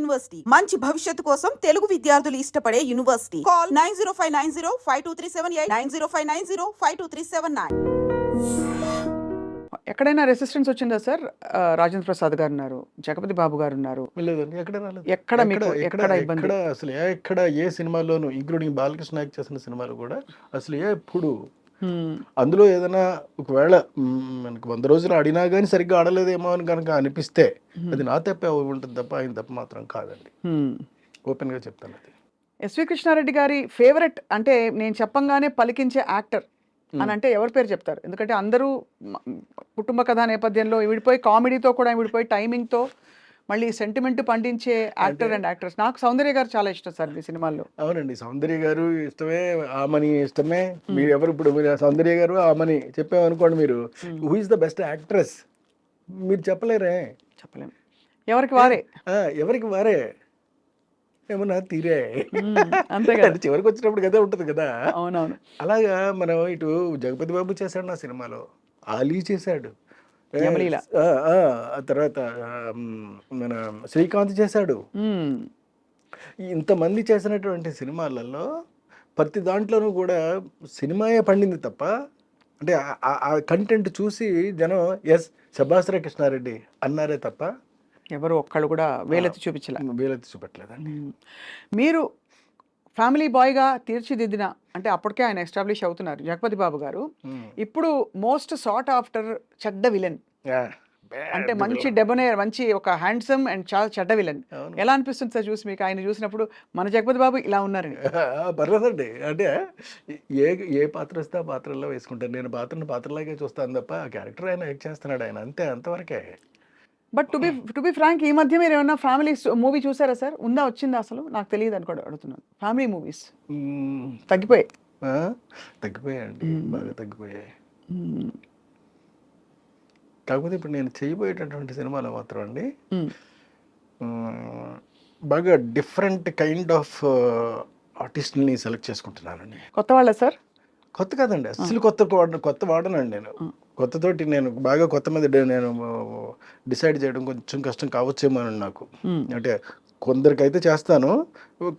University మంచి భవిష్యత్తు కోసం తెలుగు విద్యార్థులు ఇష్టపడే యూనివర్సిటీ. కాల్ 9059052378 9059052379. ఎక్కడైనా రెసిస్టెన్స్ వచ్చిందా సార్? రాజేంద్ర ప్రసాద్ గారు ఉన్నారు, జగపతి బాబు గారు ఉన్నారు. లేదండి, ఎక్కడ రాలేదు. ఎక్కడ మీకు ఎక్కడ ఇబ్బంది? అసలు ఎక్కడ ఏ సినిమాలోనూ, ఇంక్లూడింగ్ బాలకృష్ణ యాక్ట్ చేసిన సినిమాలు కూడా అసలు ఎప్పుడు అందులో ఏదైనా ఒకవేళ మనకు 100 రోజులు ఆడినా కానీ సరిగ్గా ఆడలేదేమో అని కనుక అనిపిస్తే అది నా తప్పే ఉంటుంది తప్ప ఆయన తప్ప మాత్రం కాదండి. ఓపెన్ గా చెప్తాను. అది ఎస్వి కృష్ణారెడ్డి గారి ఫేవరెట్ అంటే నేను చెప్పంగానే పలికించే యాక్టర్ అని అంటే ఎవరి పేరు చెప్తారు? ఎందుకంటే అందరూ కుటుంబ కథా నేపథ్యంలో విడిపోయి, కామెడీతో కూడా విడిపోయి, టైమింగ్తో మళ్ళీ సెంటిమెంట్ పండించే యాక్టర్ అండ్ యాక్ట్రెస్. నాకు సౌందర్య గారు చాలా ఇష్టం సార్ మీ సినిమాల్లో. అవునండి, సౌందర్య గారు ఇష్టమే, ఆమని ఇష్టమే. మీరు ఎవరు ఇప్పుడు మీరు సౌందర్య గారు ఆమని చెప్పామనుకోండి, మీరు who is the best actress మీరు చెప్పలేరే. చెప్పలేము, ఎవరికి వారే. ఎవరికి వారే ఏమన్నా తీరే అంతే కదా, చివరికి వచ్చినప్పుడు కదా ఉంటుంది కదా. అవునవును. అలాగా మనం ఇటు జగపతి బాబు చేశాడు నా సినిమాలో, ఆలీ చేశాడు, తర్వాత మన శ్రీకాంత్ చేశాడు. ఇంతమంది చేసినటువంటి సినిమాలలో ప్రతి దాంట్లోనూ కూడా సినిమాయే పండింది తప్ప, అంటే ఆ కంటెంట్ చూసి జనం ఎస్ శభాస్ర కృష్ణారెడ్డి అన్నారే తప్ప ఎవరు ఒక్కళ్ళు కూడా వేలెత్తి చూపెట్టలేదండి. మీరు ఫ్యామిలీ బాయ్గా తీర్చిదిద్దిన, అంటే అప్పటికే ఆయన ఎస్టాబ్లిష్ అవుతున్నారు జగపతి బాబు గారు. ఇప్పుడు మోస్ట్ సాట్ ఆఫ్టర్ చెడ్డ విలన్ అంటే మంచి డెబోనేర్, మంచి ఒక హ్యాండ్సమ్ అండ్ చాలా చెడ్డ విలన్. ఎలా అనిపిస్తుంది సార్ చూసి మీకు? ఆయన చూసినప్పుడు మన జగపతి బాబు ఇలా ఉన్నారని. పర్లేదండి, అంటే ఏ పాత్ర వస్తే ఆ పాత్రలో వేసుకుంటాను. నేను పాత్రలాగే చూస్తాను తప్ప ఆ క్యారెక్టర్ ఆయన యాక్ట్ చేస్తున్నాడు ఆయన, అంతే, అంతవరకే. బట్ టు బి ఫ్రాంక్, ఈ మధ్య మీరు ఏమన్నా ఫ్యామిలీ మూవీ చూసారా సార్? వచ్చిందా అసలు? నాకు తెలియదు అని కూడా అడుగుతున్నాను. ఫ్యామిలీ మూవీస్ తగ్గిపోయాయండి, బాగా తగ్గిపోయాయి. కాకపోతే ఇప్పుడు నేను చేయబోయేటటువంటి సినిమాలో మాత్రం అండి బాగా డిఫరెంట్ కైండ్ ఆఫ్ ఆర్టిస్ట్ని సెలెక్ట్ చేసుకుంటున్నానండి. కొత్త వాళ్ళ సార్? కొత్త కాదండి, అసలు కొత్త వాడనండి నేను. కొత్తతోటి నేను బాగా కొత్త మీద నేను డిసైడ్ చేయడం కొంచెం కష్టం కావచ్చేమో అని నాకు. అంటే కొందరికైతే చేస్తాను,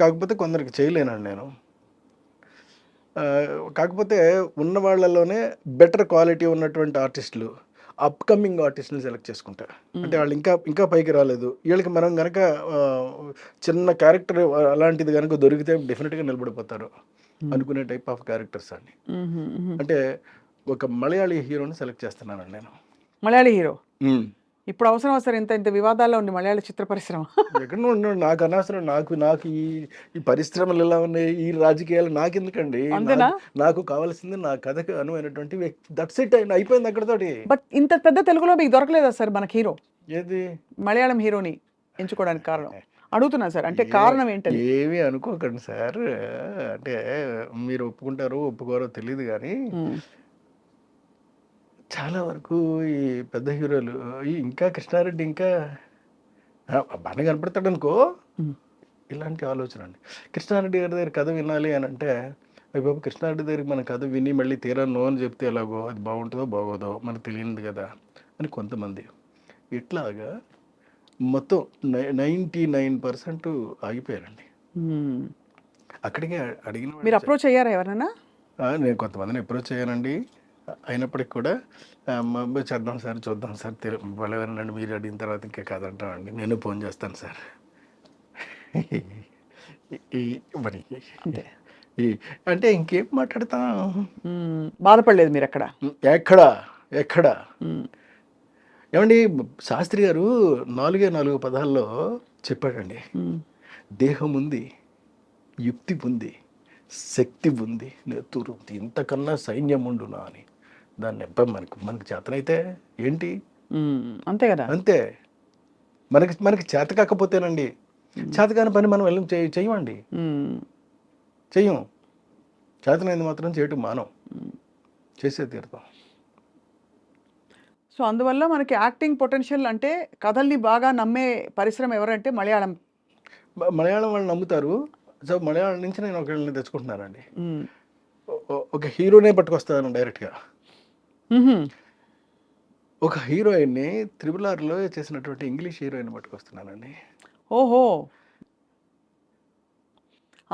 కాకపోతే కొందరికి చేయలేనండి నేను. కాకపోతే ఉన్న వాళ్ళలోనే బెటర్ క్వాలిటీ ఉన్నటువంటి ఆర్టిస్టులు, అప్కమింగ్ ఆర్టిస్ట్ని సెలెక్ట్ చేసుకుంటా. అంటే వాళ్ళు ఇంకా పైకి రాలేదు, వీళ్ళకి మనం కనుక చిన్న క్యారెక్టర్ అలాంటిది కనుక దొరికితే డెఫినెట్గా నిలబడిపోతారు అనుకునే టైప్ ఆఫ్ క్యారెక్టర్స్ అండి. అంటే ఒక మలయాళీ హీరోని సెలెక్ట్ చేస్తున్నానండి నేను. మలయాళీ హీరో ఇప్పుడు అవసరం సార్? ఇంత వివాదాల్లో ఉంది మలయాళ చిత్ర పరిశ్రమ. ఎక్కడ ఉన్నాడు, నాకు అనవసరం. నాకు ఈ పరిశ్రమలు ఎలా ఉన్నాయి, ఈ రాజకీయాలు నాకెందుకండి. నాకు కావాల్సింది నా కథకు అనువైనటువంటి వ్యక్తి, దట్స్ ఇట్, అయిపోయింది అక్కడతోటి. బట్ ఇంత పెద్ద తెలుగులో మీకు దొరకలేదా సార్ మనకి హీరో? ఏది మలయాళం హీరోని ఎంచుకోవడానికి కారణం అడుగుతున్నా సార్, అంటే కారణం ఏంటంటే? ఏమీ అనుకోకండి సార్, అంటే మీరు ఒప్పుకుంటారో ఒప్పుకోరో తెలియదు కానీ చాలా వరకు ఈ పెద్ద హీరోలు ఇంకా కృష్ణారెడ్డి ఇంకా బాగా కనపడతాడు అనుకో, ఇలాంటి ఆలోచన అండి. కృష్ణారెడ్డి గారి దగ్గర కథ వినాలి అని అంటే, బాబు కృష్ణారెడ్డి దగ్గరికి మన కథ విని మళ్ళీ తీరాను అని చెప్తే ఎలాగో, అది బాగుంటుందో బాగోదో మనకు తెలియదు కదా అని కొంతమంది. ఇట్లాగా మొత్తం 99% ఆగిపోయారండి. అక్కడికే అడిగిన మీరు అప్రోచ్ అయ్యారా ఎవరైనా? నేను కొంతమందిని అప్రోచ్ అయ్యానండి. అయినప్పటికి కూడా చేద్దాం సార్, చూద్దాం సార్, వాళ్ళెవరండి మీరు అడిగిన తర్వాత ఇంకా కాదంటామండి, నేను ఫోన్ చేస్తాను సార్. మరి అంటే ఇంకేం మాట్లాడతాం? బాధపడలేదు మీరు ఎక్కడ? ఎక్కడ ఏమండి, శాస్త్రి గారు 4 పదాల్లో చెప్పాడండి. దేహం ఉంది, యుక్తి ఉంది, శక్తి ఉంది, నెత్తురు ఉంది, ఇంతకన్నా సైన్యం ఉండునా అని. దాన్ని మనకి చేతనైతే ఏంటి, అంతే కదా, అంతే. మనకి చేత కాకపోతేనండి, చేతకాని పని మనం వెళ్ళి చెయ్యమండి, చెయ్యం. చేతనైంది మాత్రం చేయటం మానం, చేసే తీరుతాం. సో అందువల్ల మనకి యాక్టింగ్ పొటెన్షియల్, అంటే కథల్ని బాగా నమ్మే పరిశ్రమ ఎవరంటే మలయాళం వాళ్ళు నమ్ముతారు. సో మలయాళం నుంచి నేను ఒకళ్ళని తెచ్చుకుంటున్నానండి. ఒక హీరోనే పట్టుకొస్తాను డైరెక్ట్గా. ఒక హీరోయిన్ని RRRలో చేసినటువంటి ఇంగ్లీష్ హీరోయిన్ పట్టుకొస్తున్నానండి. ఓహో,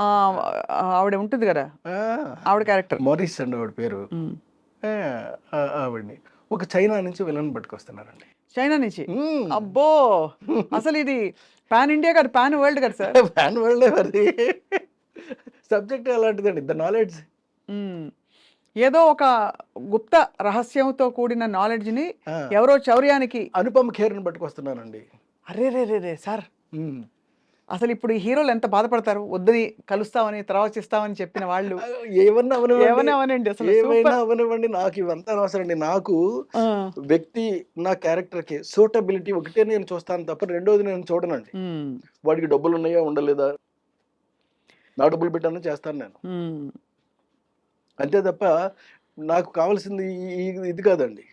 ఆ, ఆవిడ ఉంటుంది కదా, ఆవిడ క్యారెక్టర్. మారిస్ అండి ఆవిడ పేరు. ఆ, ఆవిడ్ని ఒక చైనా నుంచి విలన్ పట్టుకొస్తున్నారండి. చైనా నుంచి. మ్మ్. అబ్బో, అసలు ఇది పాన్ ఇండియా కాదు, పాన్ వరల్డ్ కదా సార్. ఫ్యాన్ వరల్డ్ మరి సబ్జెక్ట్ అలాంటిదండి, ద నాలెడ్జ్. మ్మ్. ఏదో ఒక గుప్త రహస్యంతో కూడిన నాలెడ్జ్ని ఎవరో చౌర్యానికి. అనుపమ ఖేర్ని పట్టుకొస్తున్నానండి. అరే రే రే రే సార్, మ్మ్. అసలు ఇప్పుడు ఈ హీరోలు ఎంత బాధపడతారు, వద్దని కలుస్తామని తర్వాత ఇస్తామని చెప్పిన వాళ్ళు. ఏమన్నా ఏమని అవనండి అసలు, ఏమైనా సూపర్. అవనివ్వండి, నాకు ఇవంతా అనవసరం అండి. నాకు వ్యక్తి, నా క్యారెక్టర్ కి సూటబిలిటీ ఒకటే నేను చూస్తాను తప్ప రెండోది నేను చూడనండి. వాడికి డబ్బులు ఉన్నాయా ఉండలేదా, నా డబ్బులు పెట్టాను చేస్తాను నేను, అంతే తప్ప నాకు కావాల్సింది ఇది కాదండి.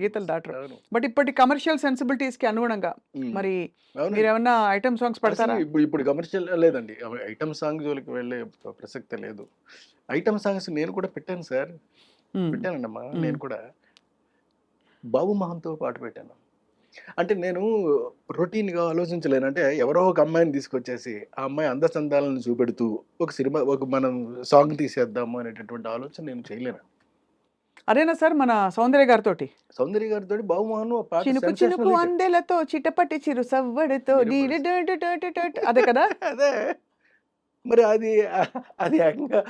గీతలు దాటరు. బట్ ఇప్పటి కమర్షియల్ సెన్సిబిలిటీస్ కి అనుగుణంగా మరి మీరు ఏమన్నా ఐటమ్ సాంగ్స్ పెడతారా? ఇప్పుడు కమర్షియల్ లేదండి, ఐటమ్ సాంగ్ జోలికి వెళ్ళే ప్రసక్తే లేదు. ఐటమ్ సాంగ్స్ నేను కూడా పెట్టాను సార్, పెట్టానండమ్మా. నేను కూడా బాబు మహంతో పాటు పెట్టాను. అంటే నేను రొటీన్గా ఆలోచించలేను. అంటే ఎవరో ఒక అమ్మాయిని తీసుకొచ్చేసి ఆ అమ్మాయి అందచందాలను చూపెడుతూ ఒక సినిమా, ఒక మనం సాంగ్ తీసేద్దాము అనేటటువంటి ఆలోచన నేను చేయలేను. అదేనా సార్ మన సౌందర్య గారితో, సౌందర్య గారితో బాబు మోహన్ చినుకు చినుకు అందెలతో చిటపటి చిరు సవ్వడితో అదే కదా. అదే మరి అది అది ఏకంగా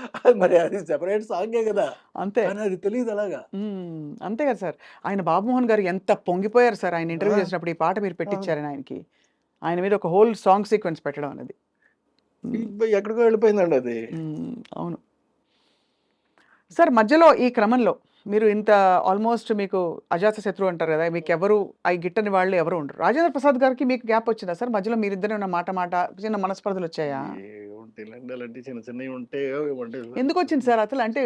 మరి అది సెపరేట్ సాంగే కదా, అంతే. కానీ అది తెలియదు అలాగా. అంతే కదా సార్. ఆయన బాబుమోహన్ గారు ఎంత పొంగిపోయారు సార్ ఆయన ఇంటర్వ్యూ చేసినప్పుడు, ఈ పాట మీరు పెట్టించారని ఆయనకి, ఆయన మీద ఒక హోల్ సాంగ్ సీక్వెన్స్ పెట్టడం అనేది ఎక్కడికో వెళ్ళిపోయిందండి అది. అవును సార్. మధ్యలో ఈ క్రమంలో మీరు ఇంత ఆల్మోస్ట్ మీకు అజాత శత్రువు అంటారు కదా, మీకు ఎవరు అవి గిట్టని వాళ్ళు ఎవరు ఉండరు. రాజేంద్ర ప్రసాద్ గారికి మీకు గ్యాప్ వచ్చిందా సార్ మధ్యలో? మీరిద్దరే ఉన్న మాట చిన్న మనస్పర్ధలు వచ్చాయా? అలాంటి చిన్న చిన్నవి ఉంటే ఎందుకు వచ్చింది సార్ అసలు? అంటే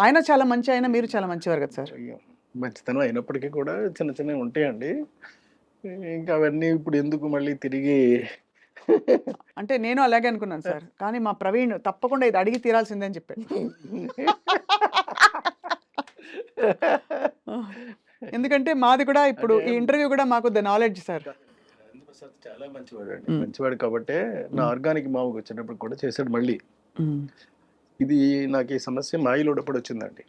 ఆయన చాలా మంచి, ఆయన మీరు చాలా మంచివారు కదా సార్. మంచితనం అయినప్పటికీ కూడా చిన్న చిన్నవి ఉంటాయండి. ఇంకా అవన్నీ ఇప్పుడు ఎందుకు మళ్ళీ తిరిగి అంటే నేను అలాగే అనుకున్నాను సార్, కానీ మా ప్రవీణ్ తప్పకుండా ఇది అడిగి తీరాల్సిందే అని చెప్పాడు. ఎందుకంటే మాది కూడా ఇప్పుడు ఈ ఇంటర్వ్యూ కూడా మాకు ద నాలెడ్జ్ సార్. చాలా మంచివాడు అండి, మంచివాడు కాబట్టే నా ఆర్గానిక్ మామకు వచ్చినప్పుడు కూడా చేశాడు. మళ్ళీ ఇది నాకు ఈ సమస్య మాయిలోడప్పుడు వచ్చిందండి.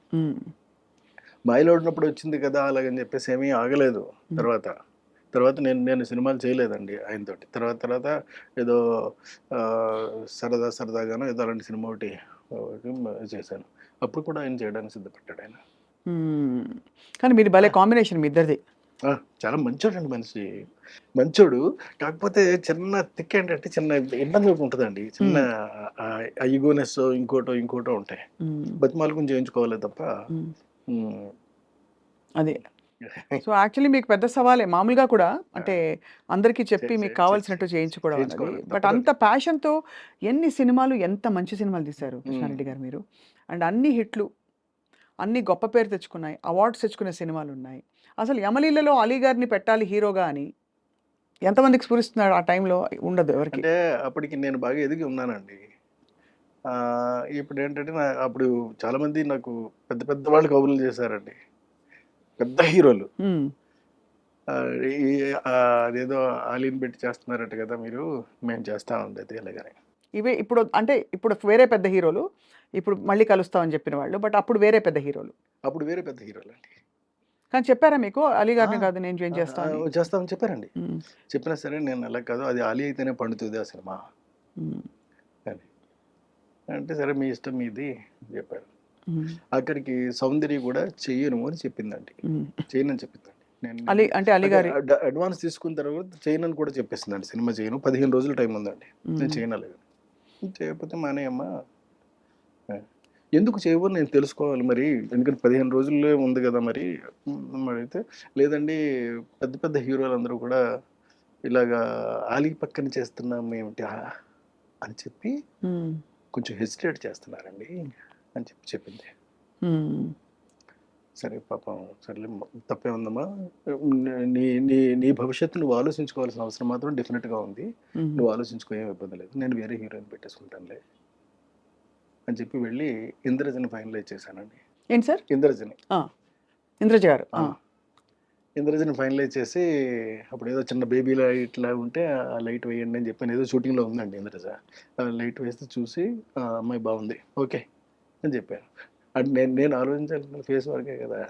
మాయిలోడినప్పుడు వచ్చింది కదా అలాగని చెప్పేసి ఏమీ ఆగలేదు. తర్వాత నేను సినిమాలు చేయలేదండి ఆయనతోటి. తర్వాత ఏదో సరదాగానో ఏదో అలాంటి సినిమా ఒకటి చేశాను. అప్పుడు కూడా ఆయన చేయడానికి సిద్ధపడ్డాడు ఆయన. కానీ మీరు భలే కాంబినేషన్ మీ ఇద్దరిది. చాలా మంచోడు అండి, మనిషి మంచోడు. కాకపోతే చిన్న తిక్క ఏంటంటే చిన్న ఇబ్బంది ఉంటుందండి, చిన్న ఈగోనెస్ ఇంకోటో ఉంటాయి. బతిమాలకు చేయించుకోవాలి తప్ప. అదే. సో యాక్చువల్లీ మీకు పెద్ద సవాలే మామూలుగా కూడా, అంటే అందరికీ చెప్పి మీకు కావాల్సినట్టు చేయించుకోవడం అనేది. బట్ అంత ప్యాషన్తో ఎన్ని సినిమాలు, ఎంత మంచి సినిమాలు తీశారు కృష్ణారెడ్డి గారు మీరు. అండ్ అన్ని హిట్లు, అన్ని గొప్ప పేరు తెచ్చుకున్నాయి, అవార్డ్స్ తెచ్చుకునే సినిమాలు ఉన్నాయి. అసలు యమలీలలో అలీ గారిని పెట్టాలి హీరోగా అని ఎంతమందికి స్ఫురిస్తున్నాడు? ఆ టైంలో ఉండదు ఎవరికి. అంటే అప్పటికి నేను బాగా ఎదిగి ఉన్నానండి. ఇప్పుడు ఏంటంటే అప్పుడు చాలామంది నాకు పెద్ద వాళ్ళు కబుర్లు చేశారండి, పెద్ద హీరోలు. అదేదో ఆలీని పెట్టి చేస్తున్నారట కదా మీరు, మేము చేస్తా ఉండేది అలాగని. ఇవే ఇప్పుడు అంటే ఇప్పుడు వేరే పెద్ద హీరోలు, ఇప్పుడు మళ్ళీ కలుస్తామని చెప్పిన వాళ్ళు, బట్ అప్పుడు వేరే పెద్ద హీరోలు అండి. కానీ చెప్పారా మీకు అలీ గారిని కాదు నేను జాయిన్ చేస్తామని చెప్పారండి. చెప్పినా సరే నేను అలా కాదు, అది అలీ అయితేనే పండుతుంది ఆ సినిమా అని అంటే, సరే మీ ఇష్టం మీది చెప్పారు. అక్కడికి సౌందర్య కూడా చెయ్యను అని చెప్పిందండి, చేయనని చెప్పిందండి. అలీ అంటే అలీ గారి అడ్వాన్స్ తీసుకున్న తర్వాత చేయనని కూడా చెప్పేసిందండి. సినిమా చేయను, 15 రోజులు టైం ఉందండి, నేను చేయనలేదు. చేయకపోతే మానేయమ్మా, ఎందుకు చేయవో నేను తెలుసుకోవాలి మరి, ఎందుకంటే 15 రోజుల్లో ఉంది కదా మరి అయితే. లేదండి పెద్ద హీరోలు అందరూ కూడా ఇలాగా ఆలీ పక్కన చేస్తున్నాం ఏమిటి అని చెప్పి కొంచెం హెసిటేట్ చేస్తున్నారండి అని చెప్పింది. సరే పాపం, సర్లే తప్పే ఉందమ్మా, నీ భవిష్యత్తు నువ్వు ఆలోచించుకోవాల్సిన అవసరం మాత్రం డెఫినెట్గా ఉంది, నువ్వు ఆలోచించుకో, ఏం ఇబ్బంది లేదు, నేను వేరే హీరోయిన్ పెట్టేసుకుంటానులే అని చెప్పి వెళ్ళి ఇంద్రజని ఫైనలైజ్ చేశానండి. ఏంటి సార్? ఇంద్రజ గారు ఇంద్రజని ఫైనలైజ్ చేసి అప్పుడు ఏదో చిన్న బేబీలా ఇట్లా ఉంటే ఆ లైట్ వేయండి అని చెప్పాను. ఏదో షూటింగ్లో ఉందండి ఇంద్రజ. ఆ లైట్ వేస్తే చూసి "ఆ, అమ్మాయి బాగుంది, ఓకే" అని చెప్పాను. అంటే నేను ఆలోచించాల్సిన ఫేస్ వరకే కదా.